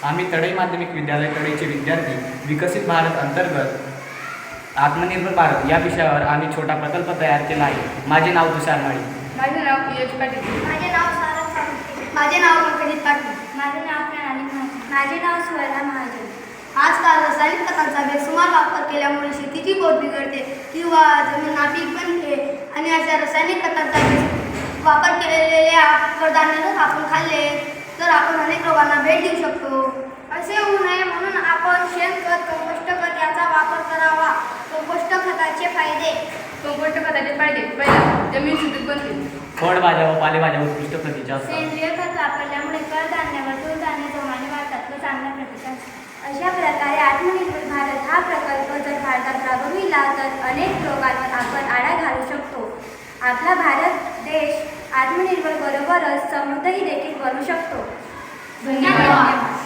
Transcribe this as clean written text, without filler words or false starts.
आम्ही तडई माध्यमिक विद्यालय तडईचे विद्यार्थी विकसित भारत अंतर्गत आत्मनिर्भर भारत या विषयावर आम्ही छोटा प्रकल्प तयार केला आहे। माझे नाव तुषार माळी। माझे नाव यश पाटील। माझे नाव सारंग सावंत। माझे नाव पंकजित पाटील। माझे नाव प्रणाली महाजन। माझे नाव सुवर्णा महाजन। आजकाल रासायनिक खतांचा बेसुमार वापर केल्यामुळे शेतीची पोत बिघडते किंवा जमीन नापीक बनते आणि अशा रासायनिक खतांचा वापर केलेल्या कडधान्य जर आपण खाल्ले तर आपण अनेक रोगांना भेट देऊ शकतो। असे होऊ नये म्हणून आपण शेणखत, कंपोस्ट खत याचा वापर करावा। कंपोस्ट खताचे फायदे। कंपोस्ट खताचे फायदे: पहिला, जमीन सुपीक बनते। फळभाज्या व पालेभाज्या उत्कृष्ट प्रतीच्या असतात। सेंद्रिय खत वापरल्यामुळे कडधान्य व तृणधान्य जोमाने वाढतात व चांगल्या प्रतीचे असतात। अशा प्रकारे आत्मनिर्भर भारत हा प्रकल्प जर भारतात राबविला तर अनेक रोगांवर आपण आळा घालू शकतो। आपला भारत देश आत्मनिर्भर बरोबरच समृद्धही देखील बनू शकतो। धन्यवाद।